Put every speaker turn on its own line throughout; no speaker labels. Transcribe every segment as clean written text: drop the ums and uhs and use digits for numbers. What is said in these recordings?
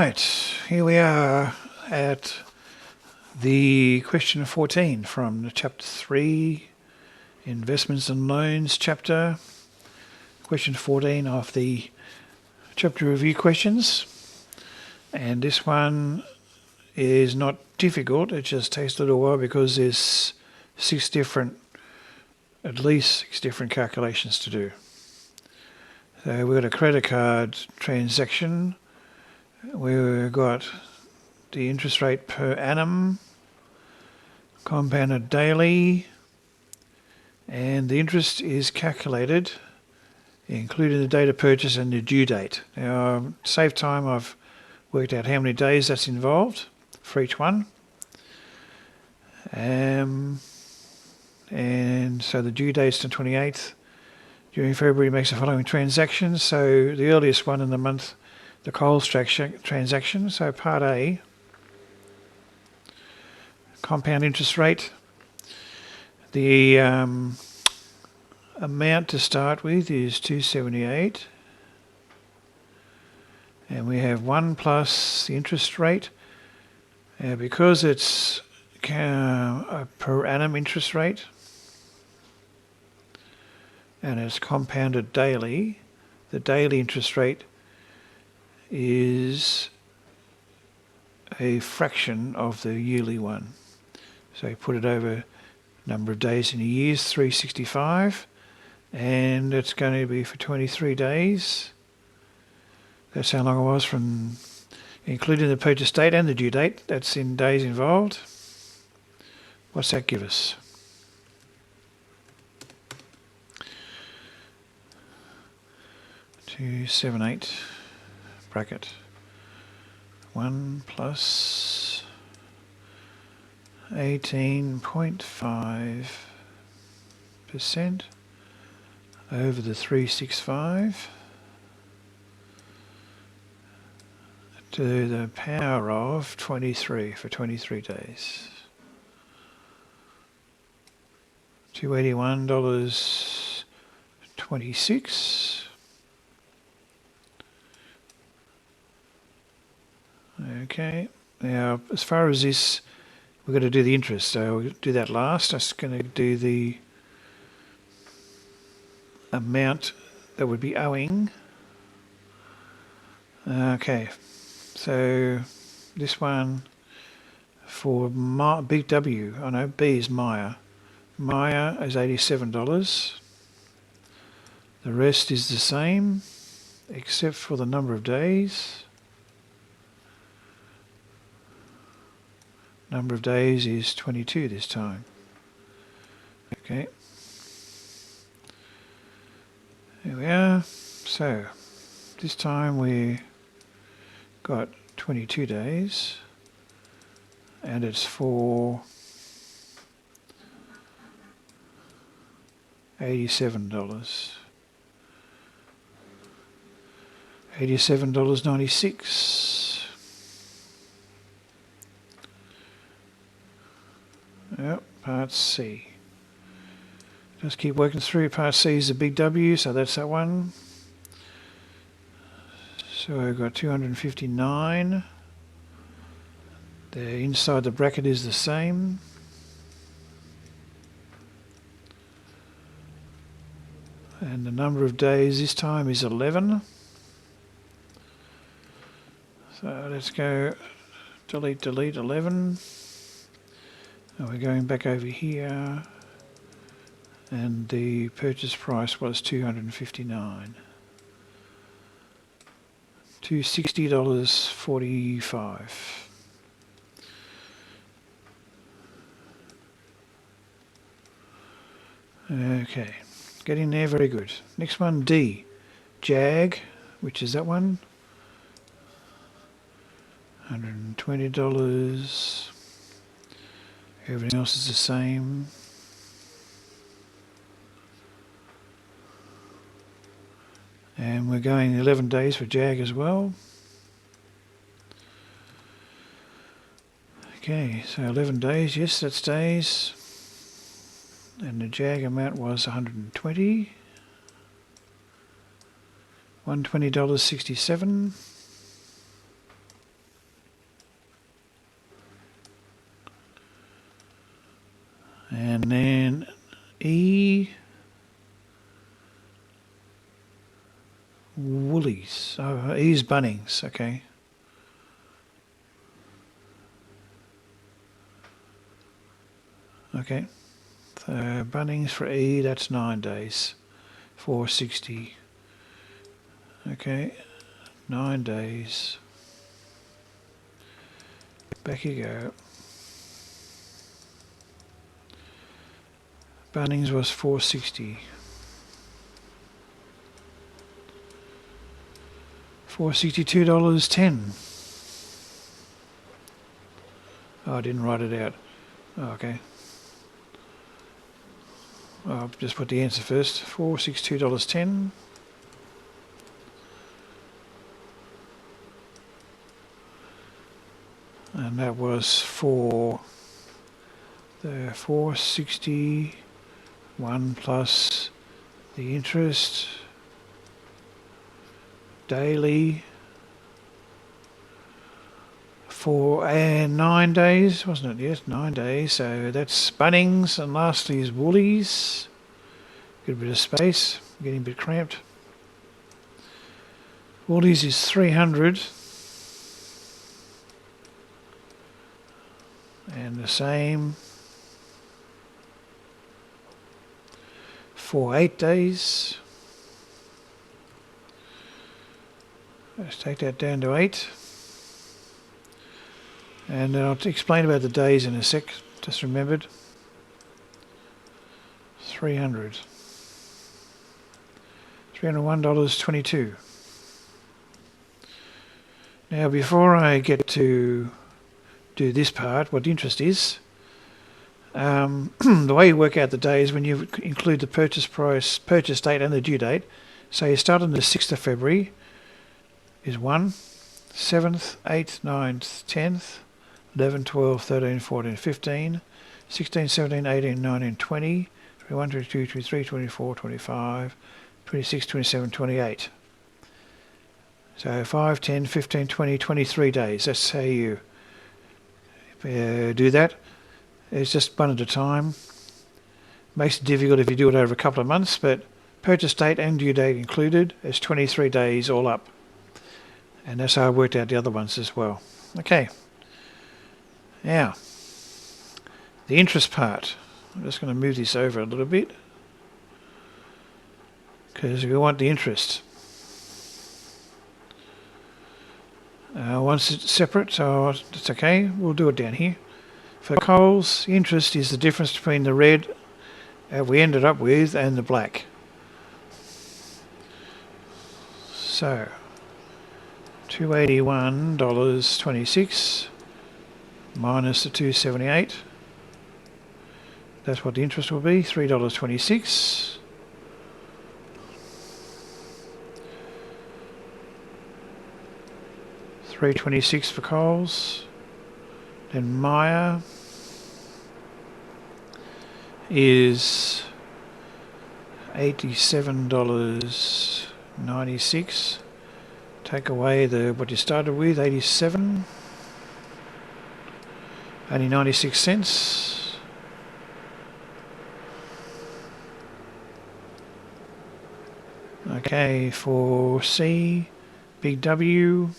Right, here we are at the question 14 from the chapter 3, Investments and Loans chapter. Question 14 of the chapter review questions. And this one is not difficult, it just takes a little while because there's at least six different calculations to do. So we've got a credit card transaction. We've got the interest rate per annum, compounded daily, and the interest is calculated including the date of purchase and the due date. Now, to save time, I've worked out how many days that's involved for each one. And so the due date's the 28th. During February makes the following transactions. So the earliest one in the month, the Coles transaction. So part A, compound interest rate. The amount to start with is 278. And we have 1 plus the interest rate. Because it's a per annum interest rate, and it's compounded daily, the daily interest rate is a fraction of the yearly one. So you put it over number of days in a year, 365, and it's going to be for 23 days. That's how long it was from including the purchase date and the due date. That's in days involved. What's that give us? $278 bracket 1 plus 18.5% over the 365 to the power of 23 for 23 days. $281.26. Okay, now as far as this, we've got to do the interest, so we'll do that last. I'm just going to do the amount that would be owing. Okay, so this one for Big W, oh no, B is Maya. Maya is $87. The rest is the same, except for the number of days. Number of days is 22 this time. Okay. There we are. So this time we got 22 days and it's for $87. $87.96. Yep, part C. Just keep working through. Part C is the Big W, so that's that one. So we've got 259. The inside the bracket is the same. And the number of days this time is 11. So let's go delete 11. And we're going back over here, and the purchase price was $259. $260.45. Okay, getting there, very good. Next one, D, Jag, which is that one. $120. Everything else is the same. And we're going 11 days for Jag as well. Okay, so 11 days, yes, that's days. And the Jag amount was $120. $120.67. And then E, Woolies. Oh, E's Bunnings, okay. Okay, so Bunnings for E, that's 9 days, 460. Okay, 9 days. Back you go. Bunnings was 460. $462.10. Oh, I didn't write it out. Oh, okay. I'll just put the answer first. $462.10. And that was for the 461 plus the interest daily for 9 days, wasn't it? Yes, 9 days. So that's Bunnings, and lastly is Woolies. Get a bit of space, getting a bit cramped. Woolies is 300. And the same for 8 days. Let's take that down to 8. And then I'll explain about the days in a sec, just remembered. 300. $301.22. Now before I get to do this part, what interest is, the way you work out the days when you include the purchase price, purchase date and the due date. So you start on the 6th of February is 1, 7th, 8th, 9th, 10th, 11, 12, 13, 14, 15, 16, 17, 18, 19, 20, 21, 22, 23, 24, 25, 26, 27, 28. So 5, 10, 15, 20, 23 days. That's how you do that. It's just one at a time. Makes it difficult if you do it over a couple of months, but purchase date and due date included is 23 days all up. And that's how I worked out the other ones as well. Okay. Now, the interest part. I'm just going to move this over a little bit because we want the interest. Once it's separate, so it's okay. We'll do it down here. For coals, interest is the difference between the red we ended up with and the black. So, $281.26 minus the $278. That's what the interest will be, $3.26. $3.26 for coals. Then Maya is $87.96. Take away what you started with, 87. Only 96 cents. Okay, for C, Big W,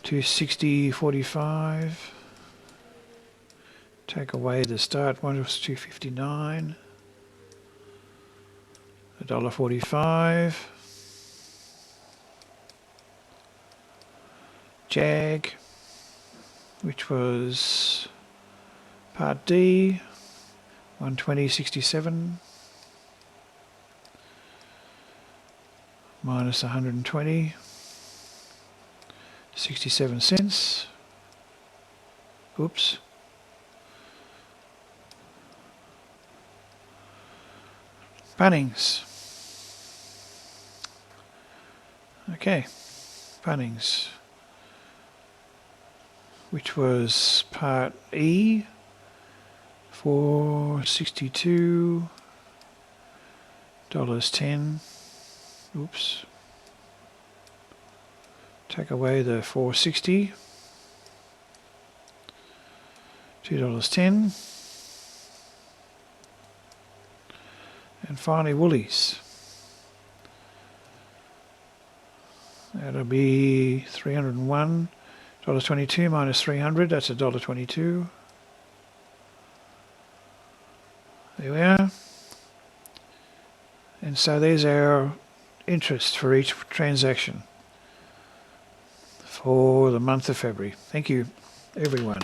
260.45. Take away the start one was 259. $1.45. Jag, which was Part D, 120.67 minus 120, 67 cents. Oops. Bunnings. Okay, Bunnings, which was Part E, $462.10. Oops. Take away the 460. $2.10. And finally Woolies. That'll be $301.22 minus 300, that's $1.22. There we are. And so there's our interest for each transaction for the month of February. Thank you, everyone.